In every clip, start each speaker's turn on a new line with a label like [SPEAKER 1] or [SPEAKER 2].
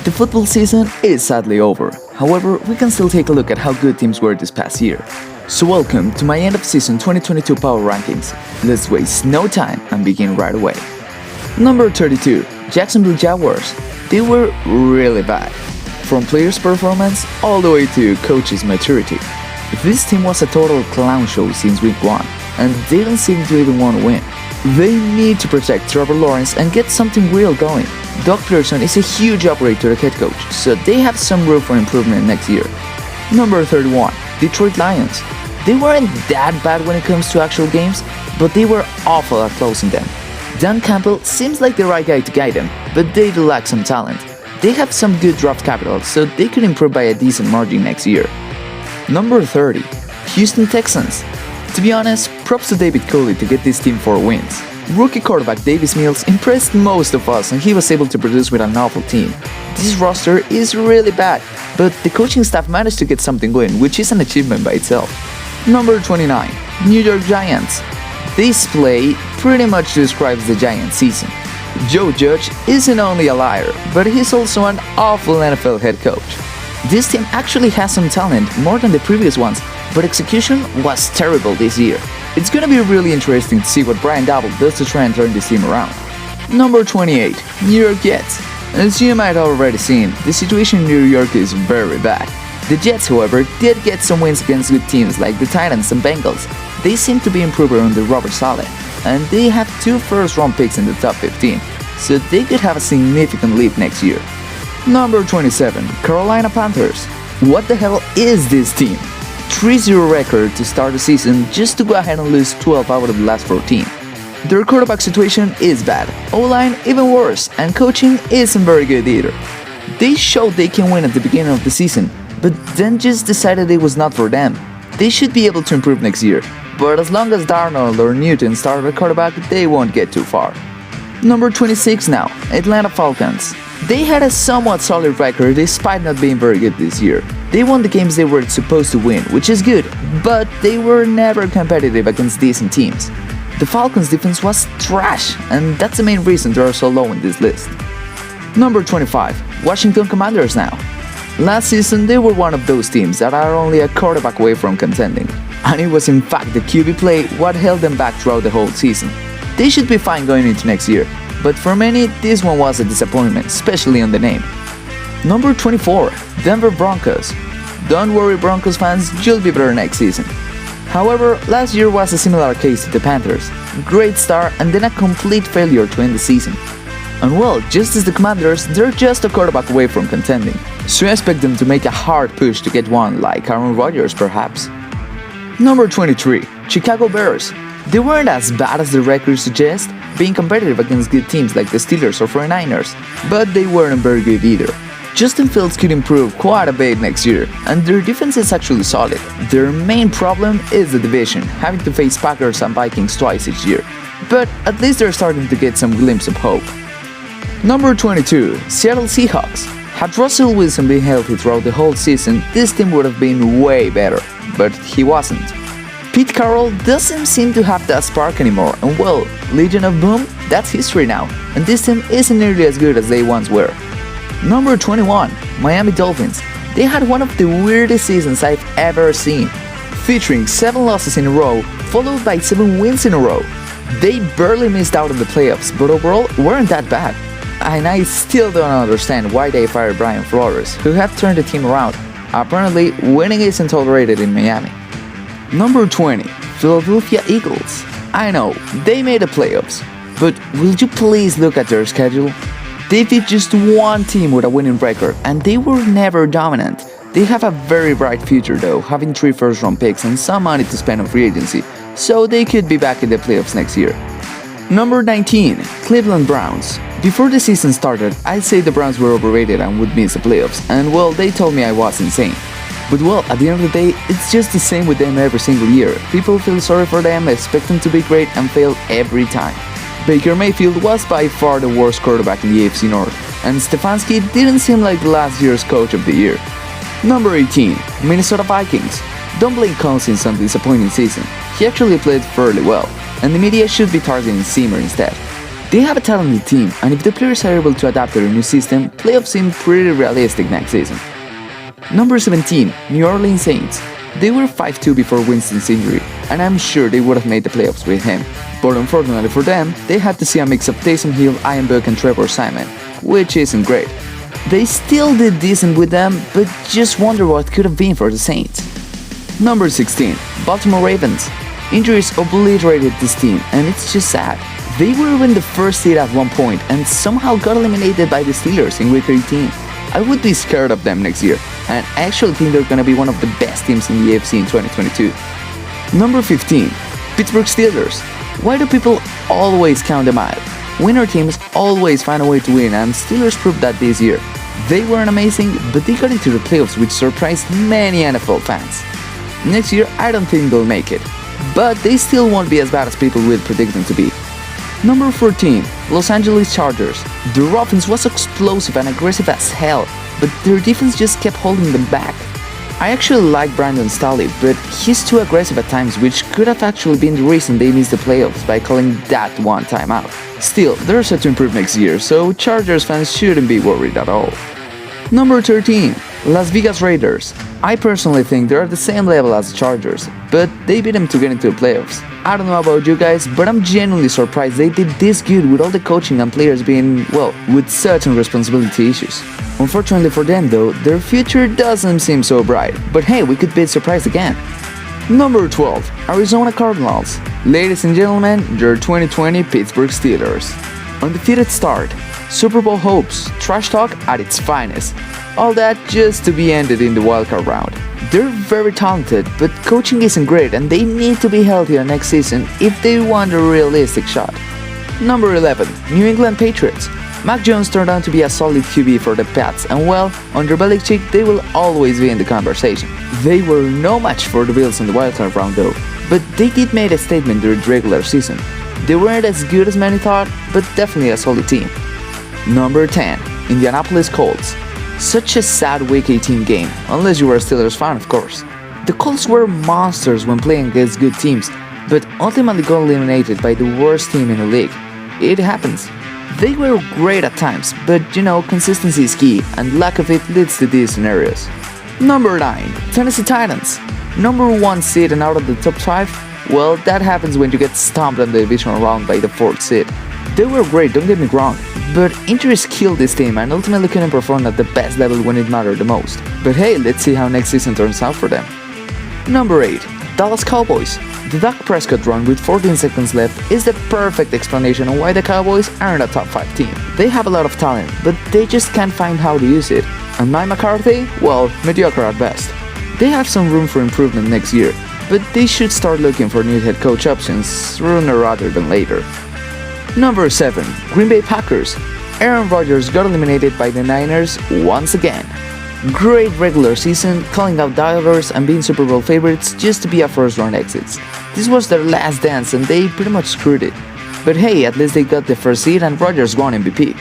[SPEAKER 1] The football season is sadly over. However, we can still take a look at how good teams were this past year. So welcome to my end of season 2022 Power Rankings. Let's waste no time and begin right away. Number 32, Jacksonville Jaguars. They were really bad. From players' performance all the way to coaches' maturity. This team was a total clown show since week 1, and they don't seem to even want to win. They need to protect Trevor Lawrence and get something real going. Doug Peterson is a huge upgrade to the head coach, so they have some room for improvement next year. Number 31, Detroit Lions. They weren't that bad when it comes to actual games, but they were awful at closing them. Dan Campbell seems like the right guy to guide them, but they do lack some talent. They have some good draft capital, so they could improve by a decent margin next year. Number 30, Houston Texans. To be honest, props to David Culley to get this team 4 wins. Rookie quarterback Davis Mills impressed most of us and he was able to produce with an awful team. This roster is really bad, but the coaching staff managed to get something going, which is an achievement by itself. Number 29, New York Giants. This play pretty much describes the Giants season. Joe Judge isn't only a liar, but he's also an awful NFL head coach. This team actually has some talent, more than the previous ones, but execution was terrible this year. It's gonna be really interesting to see what Brian Daboll does to try and turn this team around. Number 28, New York Jets. As you might have already seen, the situation in New York is very bad. The Jets, however, did get some wins against good teams like the Titans and Bengals. They seem to be improving under Robert Saleh, and they have 2 first-round picks in the top 15, so they could have a significant leap next year. Number 27, Carolina Panthers. What the hell is this team? 3-0 record to start the season just to go ahead and lose 12 out of the last 14. Their quarterback situation is bad, O-line even worse, and coaching isn't very good either. They showed they can win at the beginning of the season, but then just decided it was not for them. They should be able to improve next year, but as long as Darnold or Newton start at quarterback, they won't get too far. Number 26 now, Atlanta Falcons. They had a somewhat solid record despite not being very good this year. They won the games they were supposed to win, which is good, but they were never competitive against decent teams. The Falcons' defense was trash, and that's the main reason they are so low in this list. Number 25, Washington Commanders now. Last season, they were one of those teams that are only a quarterback away from contending, and it was in fact the QB play what held them back throughout the whole season. They should be fine going into next year, but for many, this one was a disappointment, especially on the name. Number 24, Denver Broncos. Don't worry Broncos fans, you'll be better next season. However, last year was a similar case to the Panthers. Great start and then a complete failure to end the season. And well, just as the Commanders, they're just a quarterback away from contending, so I expect them to make a hard push to get one like Aaron Rodgers perhaps. Number 23, Chicago Bears. They weren't as bad as the record suggests, being competitive against good teams like the Steelers or 49ers, but they weren't very good either. Justin Fields could improve quite a bit next year, and their defense is actually solid. Their main problem is the division, having to face Packers and Vikings twice each year, but at least they're starting to get some glimpse of hope. Number 22, Seattle Seahawks. Had Russell Wilson been healthy throughout the whole season, this team would have been way better, but he wasn't. Pete Carroll doesn't seem to have that spark anymore, and well, Legion of Boom, that's history now, and this team isn't nearly as good as they once were. Number 21, Miami Dolphins. They had one of the weirdest seasons I've ever seen, featuring 7 losses in a row, followed by 7 wins in a row. They barely missed out on the playoffs, but overall weren't that bad. And I still don't understand why they fired Brian Flores, who had turned the team around. Apparently, winning isn't tolerated in Miami. Number 20, Philadelphia Eagles. I know, they made the playoffs, but will you please look at their schedule? They beat just one team with a winning record, and they were never dominant. They have a very bright future though, having 3 first-round picks and some money to spend on free agency, so they could be back in the playoffs next year. Number 19, Cleveland Browns. Before the season started, I'd say the Browns were overrated and would miss the playoffs, and well, they told me I was insane. But well, at the end of the day, it's just the same with them every single year. People feel sorry for them, expect them to be great, and fail every time. Baker Mayfield was by far the worst quarterback in the AFC North, and Stefanski didn't seem like last year's coach of the year. Number 18, Minnesota Vikings. Don't blame Cousins on the disappointing season. He actually played fairly well, and the media should be targeting Zimmer instead. They have a talented team, and if the players are able to adapt their new system, playoffs seem pretty realistic next season. Number 17, New Orleans Saints. They were 5-2 before Winston's injury, and I'm sure they would have made the playoffs with him. But unfortunately for them, they had to see a mix of Taysom Hill, Ian Book, and Trevor Simon, which isn't great. They still did decent with them, but just wonder what could have been for the Saints. Number 16, Baltimore Ravens. Injuries obliterated this team, and it's just sad. They were in the first seed at one point and somehow got eliminated by the Steelers in Week 18. I would be scared of them next year, and I actually think they're gonna be one of the best teams in the AFC in 2022. Number 15, Pittsburgh Steelers. Why do people always count them out? Winner teams always find a way to win, and Steelers proved that this year. They weren't amazing, but they got into the playoffs, which surprised many NFL fans. Next year, I don't think they'll make it, but they still won't be as bad as people will predict them to be. Number 14, Los Angeles Chargers. Their offense was explosive and aggressive as hell, but their defense just kept holding them back. I actually like Brandon Staley, but he's too aggressive at times, which could have actually been the reason they missed the playoffs by calling that one timeout. Still, they're set to improve next year, so Chargers fans shouldn't be worried at all. Number 13, Las Vegas Raiders. I personally think they're at the same level as the Chargers, but they beat them to get into the playoffs. I don't know about you guys, but I'm genuinely surprised they did this good with all the coaching and players being, well, with certain responsibility issues. Unfortunately for them though, their future doesn't seem so bright, but hey, we could be surprised again. Number 12, Arizona Cardinals. Ladies and gentlemen, your 2020 Pittsburgh Steelers. Undefeated start, Super Bowl hopes, trash talk at its finest. All that just to be ended in the wildcard round. They're very talented, but coaching isn't great and they need to be healthier next season if they want a realistic shot. Number 11, New England Patriots. Mac Jones turned out to be a solid QB for the Pats, and well, under Belichick they will always be in the conversation. They were no match for the Bills in the wildcard round though, but they did make a statement during the regular season. They weren't as good as many thought, but definitely a solid team. Number 10, Indianapolis Colts. Such a sad Week 18 game, unless you were a Steelers fan of course. The Colts were monsters when playing against good teams, but ultimately got eliminated by the worst team in the league. It happens. They were great at times, but consistency is key, and lack of it leads to these scenarios. Number 9, Tennessee Titans. Number 1 seed and out of the top 5? Well, that happens when you get stomped on the divisional round by the 4th seed. They were great, don't get me wrong, but injuries killed this team and ultimately couldn't perform at the best level when it mattered the most. But hey, let's see how next season turns out for them. Number 8, Dallas Cowboys. The Dak Prescott run with 14 seconds left is the perfect explanation on why the Cowboys aren't a top 5 team. They have a lot of talent, but they just can't find how to use it. And Mike McCarthy? Well, mediocre at best. They have some room for improvement next year, but they should start looking for new head coach options sooner rather than later. Number 7, Green Bay Packers. Aaron Rodgers got eliminated by the Niners once again. Great regular season, calling out doubters and being Super Bowl favorites just to be a first round exits. This was their last dance and they pretty much screwed it. But hey, at least they got the first seed and Rodgers won MVP.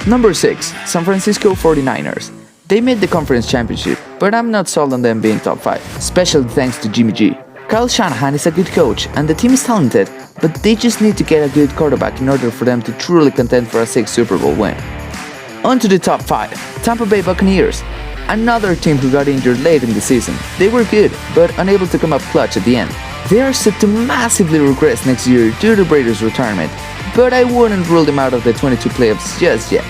[SPEAKER 1] Number 6, San Francisco 49ers. They made the conference championship, but I'm not sold on them being top 5, especially thanks to Jimmy G. Kyle Shanahan is a good coach and the team is talented, but they just need to get a good quarterback in order for them to truly contend for a 6th Super Bowl win. On to the top 5, Tampa Bay Buccaneers. Another team who got injured late in the season. They were good, but unable to come up clutch at the end. They are set to massively regress next year due to Brady's retirement, but I wouldn't rule them out of the 22 playoffs just yet.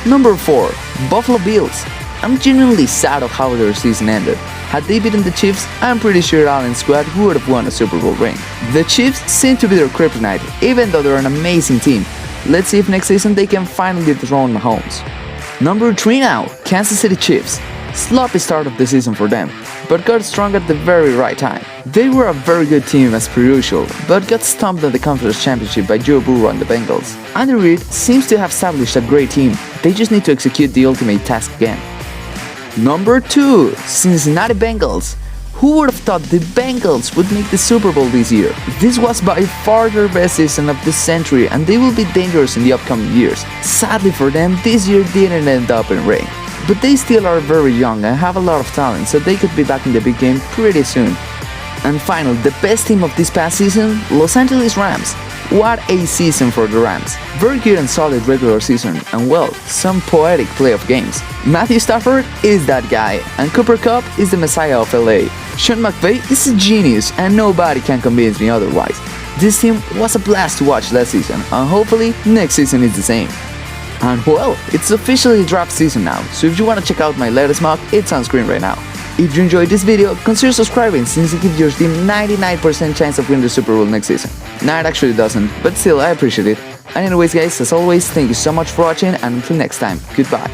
[SPEAKER 1] Number 4, Buffalo Bills. I'm genuinely sad of how their season ended. Had they beaten the Chiefs, I'm pretty sure Allen's squad would have won a Super Bowl ring. The Chiefs seem to be their kryptonite, even though they're an amazing team. Let's see if next season they can finally dethrone Mahomes. Number 3 now, Kansas City Chiefs. Sloppy start of the season for them, but got strong at the very right time. They were a very good team as per usual, but got stomped at the conference championship by Joe Burrow and the Bengals. Andy Reid seems to have established a great team, they just need to execute the ultimate task again. Number 2, Cincinnati Bengals. Who would have thought the Bengals would make the Super Bowl this year? This was by far their best season of the century and they will be dangerous in the upcoming years. Sadly for them, this year didn't end up in rain. But they still are very young and have a lot of talent, so they could be back in the big game pretty soon. And finally, the best team of this past season, Los Angeles Rams. what a season for the Rams. Very good and solid regular season, and well, some poetic playoff games. Matthew Stafford is that guy, and Cooper Kupp is the messiah of LA. Sean McVay is a genius, and nobody can convince me otherwise. This team was a blast to watch last season, and hopefully next season is the same. And well, it's officially draft season now, so if you want to check out my latest mock, it's on screen right now. If you enjoyed this video, consider subscribing since it gives your team 99% chance of winning the Super Bowl next season. Nah, it actually doesn't, but still I appreciate it. And anyways guys, as always, thank you so much for watching, and until next time, goodbye.